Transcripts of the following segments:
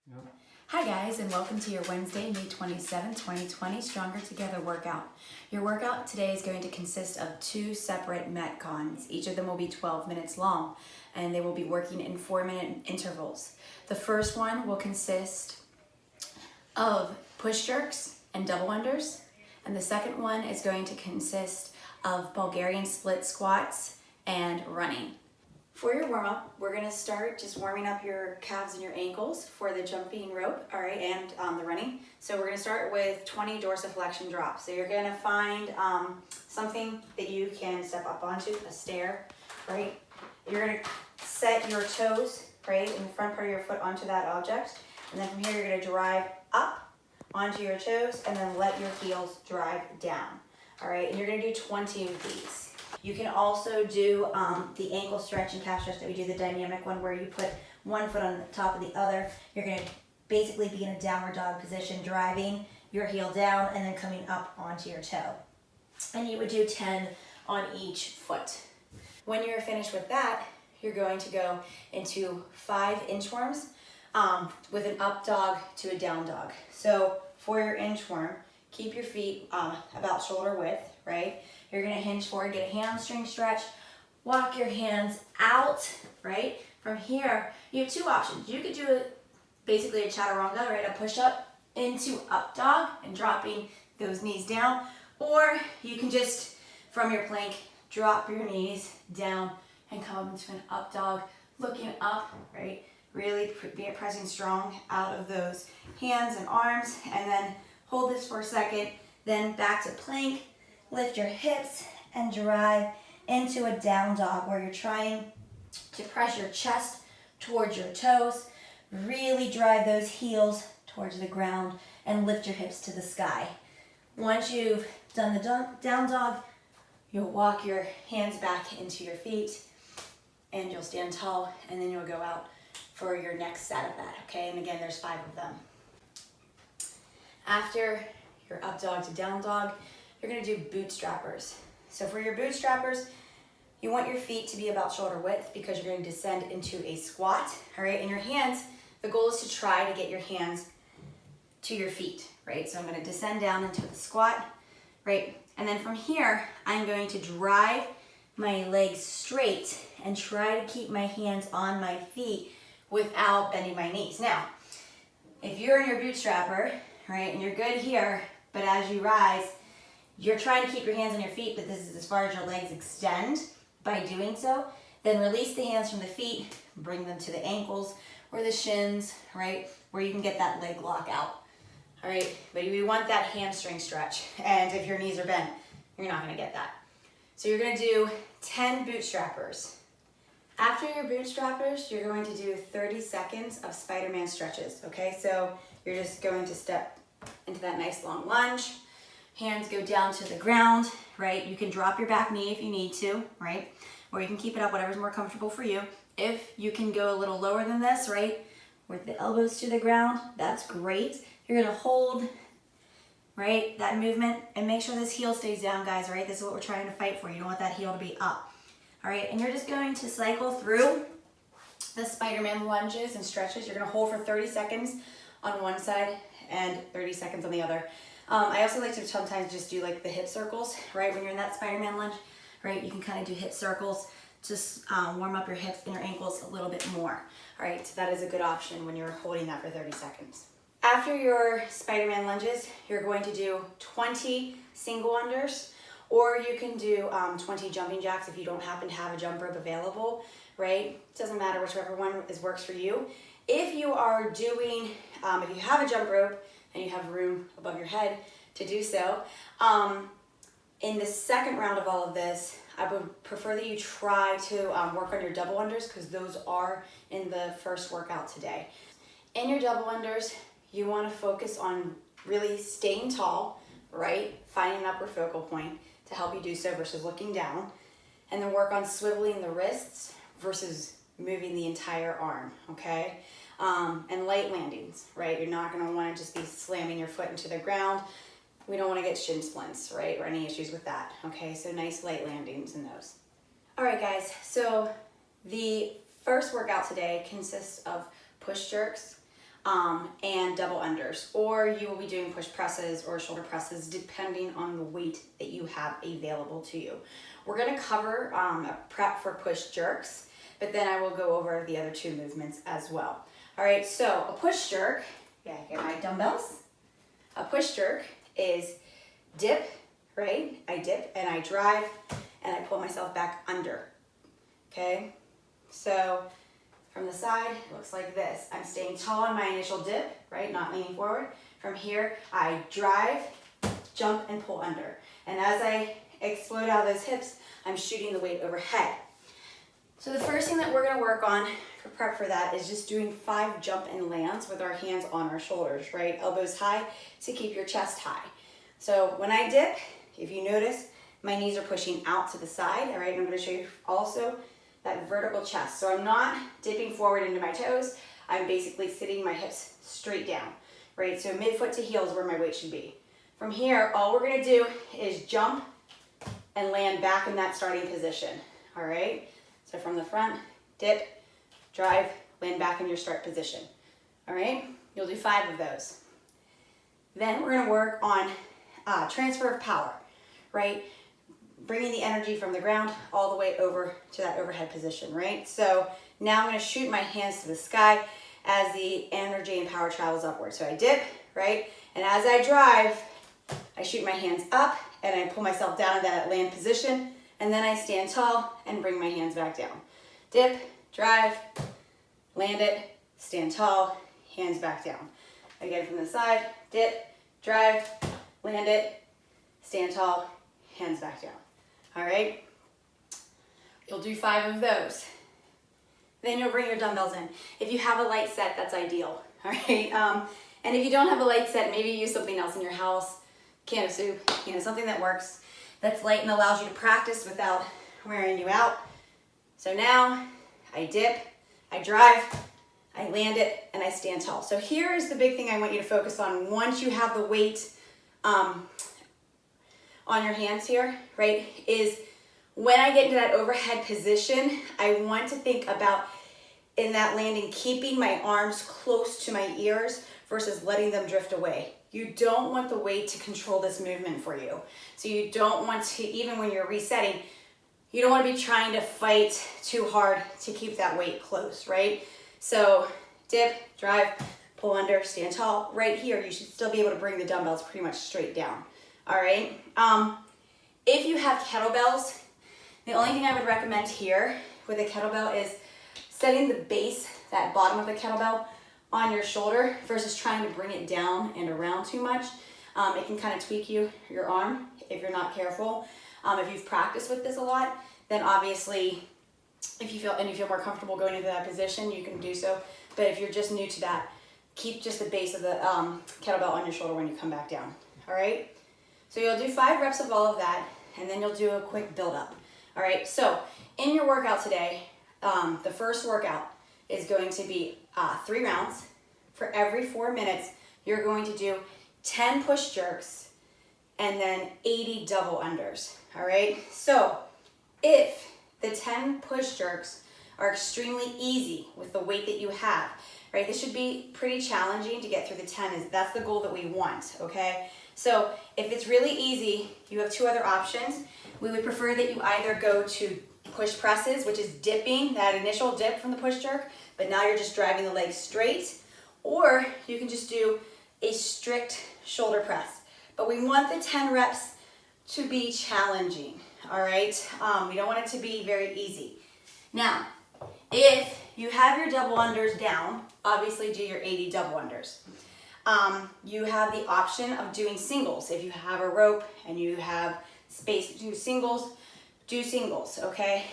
Yep. Hi guys, and welcome to your Wednesday, May 27, 2020 Stronger Together workout. Your workout today is going to consist of 2 separate Metcons. Each of them will be 12 minutes long, and they will be working in 4-minute intervals. The first one will consist of push jerks and double unders, and the second one is going to consist of Bulgarian split squats and running. For your warm-up, we're going to start just warming up your calves and your ankles for the jumping rope, all right, and the running. So we're going to start with 20 dorsiflexion drops. So you're going to find something that you can step up onto, a stair, right? You're going to set your toes, right, in the front part of your foot onto that object. And then from here, you're going to drive up onto your toes and then let your heels drive down, all right? And you're going to do 20 of these. You can also do the ankle stretch and calf stretch that we do, the dynamic one where you put one foot on the top of the other. You're going to basically be in a downward dog position, driving your heel down and then coming up onto your toe. And you would do 10 on each foot. When you're finished with that, you're going to go into 5 inchworms with an up dog to a down dog. So for your inchworm, keep your feet about shoulder width, right? You're gonna hinge forward, get a hamstring stretch, walk your hands out, right? From here, you have 2 options. You could do basically a chaturanga, right? A push up into up dog and dropping those knees down. Or you can just, from your plank, drop your knees down and come into an up dog, looking up, right? Really be pressing strong out of those hands and arms, and then hold this for a second, then back to plank. Lift your hips and drive into a down dog where you're trying to press your chest towards your toes. Really drive those heels towards the ground and lift your hips to the sky. Once you've done the down dog, you'll walk your hands back into your feet and you'll stand tall, and then you'll go out for your next set of that, okay? And again, there's 5 of them. After your up dog to down dog, you're gonna do bootstrappers. So for your bootstrappers, you want your feet to be about shoulder width because you're gonna descend into a squat, all right? And your hands, the goal is to try to get your hands to your feet, right? So I'm gonna descend down into the squat, right? And then from here, I'm going to drive my legs straight and try to keep my hands on my feet without bending my knees. Now, if you're in your bootstrapper, right, and you're good here, but as you rise, you're trying to keep your hands on your feet, but this is as far as your legs extend. By doing so, then release the hands from the feet, bring them to the ankles or the shins, right, where you can get that leg lock out, all right? But we want that hamstring stretch, and if your knees are bent, you're not gonna get that. So you're gonna do 10 bootstrappers. After your bootstrappers, you're going to do 30 seconds of Spiderman stretches, okay? So you're just going to step into that nice long lunge. Hands go down to the ground, right? You can drop your back knee if you need to, right? Or you can keep it up, whatever's more comfortable for you. If you can go a little lower than this, right? With the elbows to the ground, that's great. You're gonna hold, right? That movement, and make sure this heel stays down, guys, right? This is what we're trying to fight for. You don't want that heel to be up, all right? And you're just going to cycle through the Spiderman lunges and stretches. You're gonna hold for 30 seconds on one side and 30 seconds on the other. I also like to sometimes just do like the hip circles, right? When you're in that Spiderman lunge, right? You can kind of do hip circles, just warm up your hips and your ankles a little bit more, all right? So that is a good option when you're holding that for 30 seconds. After your Spiderman lunges, you're going to do 20 single unders, or you can do 20 jumping jacks if you don't happen to have a jump rope available, right? It doesn't matter whichever one works for you. If you are doing, if you have a jump rope, and you have room above your head to do so. In the second round of all of this, I would prefer that you try to work on your double unders because those are in the first workout today. In your double unders, you want to focus on really staying tall, right? Finding an upper focal point to help you do so versus looking down. And then work on swiveling the wrists versus moving the entire arm, okay? And light landings, right? You're not gonna wanna just be slamming your foot into the ground. We don't wanna get shin splints, right? Or any issues with that, okay? So nice light landings in those. All right, guys, so the first workout today consists of push jerks, and double unders, or you will be doing push presses or shoulder presses depending on the weight that you have available to you. We're gonna cover a prep for push jerks, but then I will go over the other two movements as well. All right, so a push jerk, yeah, get my dumbbells. A push jerk is dip, right? I dip and I drive and I pull myself back under, okay? So from the side, it looks like this. I'm staying tall on my initial dip, right? Not leaning forward. From here, I drive, jump, and pull under. And as I explode out of those hips, I'm shooting the weight overhead. So the first thing that we're gonna work on for prep for that is just doing 5 jump and lands with our hands on our shoulders, right? Elbows high to keep your chest high. So when I dip, if you notice, my knees are pushing out to the side, all right? And I'm gonna show you also that vertical chest. So I'm not dipping forward into my toes. I'm basically sitting my hips straight down, right? So midfoot to heel is where my weight should be. From here, all we're gonna do is jump and land back in that starting position, all right? So from the front, dip, drive, land back in your start position, all right? You'll do 5 of those. Then we're gonna work on transfer of power, right? Bringing the energy from the ground all the way over to that overhead position, right? So now I'm gonna shoot my hands to the sky as the energy and power travels upward. So I dip, right? And as I drive, I shoot my hands up and I pull myself down in that land position, and then I stand tall and bring my hands back down. Dip, drive, land it, stand tall, hands back down. Again from the side, dip, drive, land it, stand tall, hands back down. All right, you'll do 5 of those. Then you'll bring your dumbbells in. If you have a light set, that's ideal, all right? And if you don't have a light set, maybe use something else in your house, can of soup, you know, something that works, that's light and allows you to practice without wearing you out. So now I dip, I drive, I land it, and I stand tall. So here is the big thing I want you to focus on once you have the weight on your hands here, right, is when I get into that overhead position, I want to think about in that landing, keeping my arms close to my ears versus letting them drift away. You don't want the weight to control this movement for you. So you don't want to, even when you're resetting, you don't want to be trying to fight too hard to keep that weight close, right? So dip, drive, pull under, stand tall. Right here, you should still be able to bring the dumbbells pretty much straight down. All right, if you have kettlebells, the only thing I would recommend here with a kettlebell is setting the base, that bottom of the kettlebell, on your shoulder versus trying to bring it down and around too much. It can kind of tweak your arm if you're not careful. If you've practiced with this a lot, then obviously, if you feel more comfortable going into that position, you can do so. But if you're just new to that, keep just the base of the kettlebell on your shoulder when you come back down, all right? So you'll do 5 reps of all of that, and then you'll do a quick build up. All right, so in your workout today, the first workout is going to be 3 rounds. For every 4 minutes, you're going to do 10 push jerks and then 80 double unders, all right? So if the 10 push jerks are extremely easy with the weight that you have, right? This should be pretty challenging to get through the 10. That's the goal that we want, okay? So if it's really easy, you have 2 other options. We would prefer that you either go to push presses, which is dipping, that initial dip from the push jerk, but now you're just driving the legs straight, or you can just do a strict shoulder press. But we want the 10 reps to be challenging, all right? We don't want it to be very easy. Now, if you have your double unders down, obviously do your 80 double unders. You have the option of doing singles. If you have a rope and you have space to do singles, okay?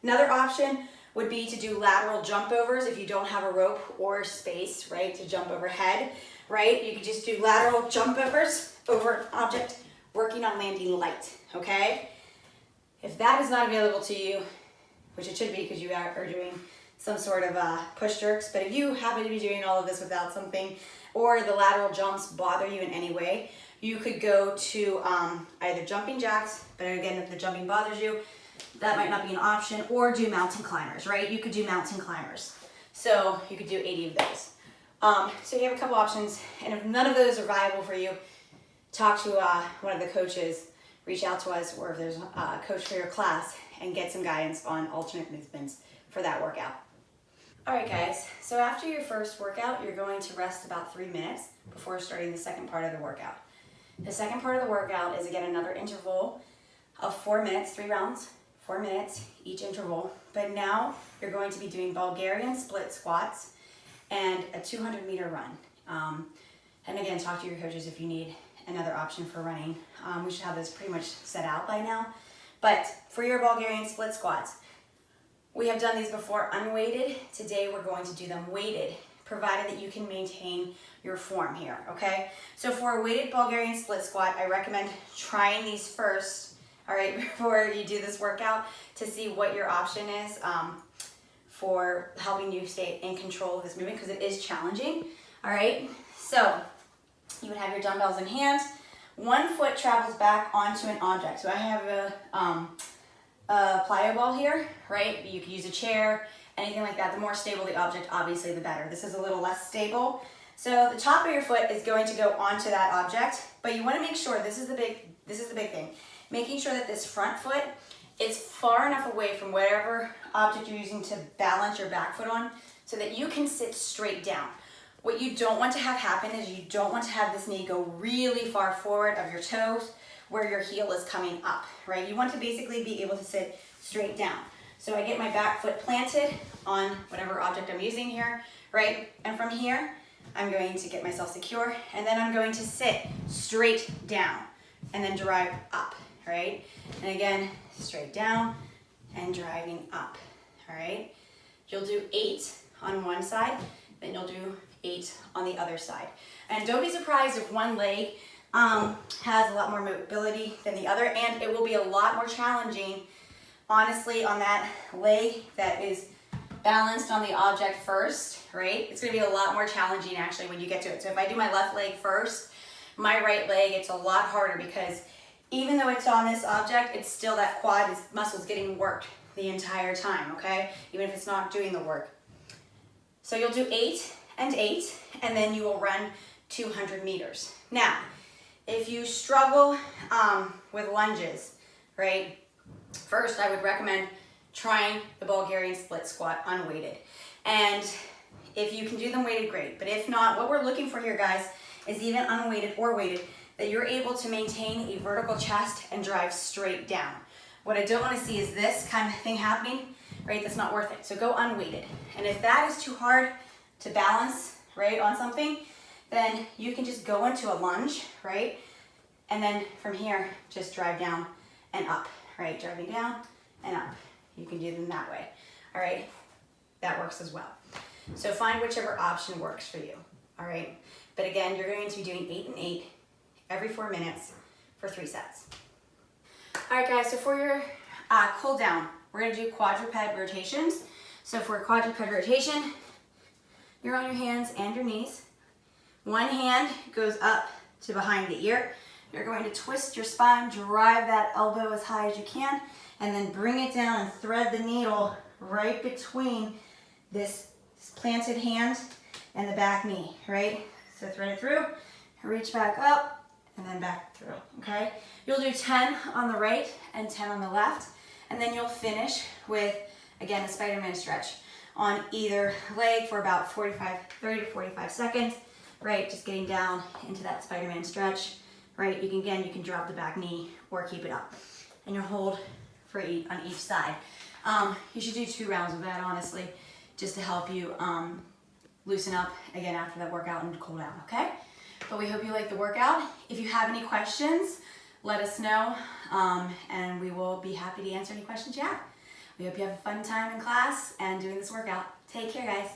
Another option would be to do lateral jump overs if you don't have a rope or space, right, to jump overhead, right? You could just do lateral jump overs over an object, working on landing light, okay? If that is not available to you, which it should be because you are doing some sort of push jerks, but if you happen to be doing all of this without something, or the lateral jumps bother you in any way, you could go to either jumping jacks, but again, if the jumping bothers you, that might not be an option, or do mountain climbers, right? You could do mountain climbers. So you could do 80 of those. So you have a couple options, and if none of those are viable for you, talk to one of the coaches, reach out to us, or if there's a coach for your class, and get some guidance on alternate movements for that workout. All right, guys, so after your first workout, you're going to rest about 3 minutes before starting the second part of the workout. The second part of the workout is, again, another interval of 4 minutes, 3 rounds, 4 minutes each interval. But now you're going to be doing Bulgarian split squats and a 200-meter run. And again, talk to your coaches if you need another option for running. We should have this pretty much set out by now. But for your Bulgarian split squats, we have done these before unweighted. Today we're going to do them weighted, provided that you can maintain your form here, okay? So for a weighted Bulgarian split squat, I recommend trying these first, all right, before you do this workout, to see what your option is for helping you stay in control of this movement, because it is challenging, all right? So you would have your dumbbells in hand. One foot travels back onto an object. So I have a plyo ball here, right? You could use a chair, anything like that. The more stable the object, obviously, the better. This is a little less stable. So the top of your foot is going to go onto that object, but you want to make sure, this is the big thing, making sure that this front foot is far enough away from whatever object you're using to balance your back foot on so that you can sit straight down. What you don't want to have happen is you don't want to have this knee go really far forward of your toes where your heel is coming up, right? You want to basically be able to sit straight down. So I get my back foot planted on whatever object I'm using here, right? And from here, I'm going to get myself secure, and then I'm going to sit straight down and then drive up, right? And again, straight down and driving up, all right? You'll do 8 on one side, then you'll do 8 on the other side. And don't be surprised if one leg has a lot more mobility than the other, and it will be a lot more challenging, honestly, on that leg that is balanced on the object first, right? It's gonna be a lot more challenging actually when you get to it. So if I do my left leg first, my right leg, it's a lot harder because even though it's on this object, it's still that quad muscle's getting worked the entire time, okay? Even if it's not doing the work. So you'll do 8 and 8, and then you will run 200 meters. Now, if you struggle with lunges, right? First, I would recommend trying the Bulgarian split squat unweighted. And if you can do them weighted, great. But if not, what we're looking for here, guys, is even unweighted or weighted, that you're able to maintain a vertical chest and drive straight down. What I don't want to see is this kind of thing happening, right? That's not worth it. So go unweighted. And if that is too hard to balance, right, on something, then you can just go into a lunge, right? And then from here, just drive down and up, right? Driving down and up. You can do them that way, all right? That works as well. So find whichever option works for you, all right? But again, you're going to be doing 8 and 8 every 4 minutes for 3 sets. All right, guys, so for your cool down, we're gonna do quadruped rotations. So for a quadruped rotation, you're on your hands and your knees. One hand goes up to behind the ear. You're going to twist your spine, drive that elbow as high as you can, and then bring it down and thread the needle right between this planted hand and the back knee, right? So thread it through, reach back up, and then back through, okay? You'll do 10 on the right and 10 on the left, and then you'll finish with, again, a Spiderman stretch on either leg for about 30 to 45 seconds, right? Just getting down into that Spiderman stretch, right? You can drop the back knee or keep it up. And you'll hold for 8 on each side. You should do 2 rounds of that, honestly, just to help you loosen up again after that workout and cool down, okay? But we hope you like the workout. If you have any questions, let us know, and we will be happy to answer any questions you have. We hope you have a fun time in class and doing this workout. Take care, guys.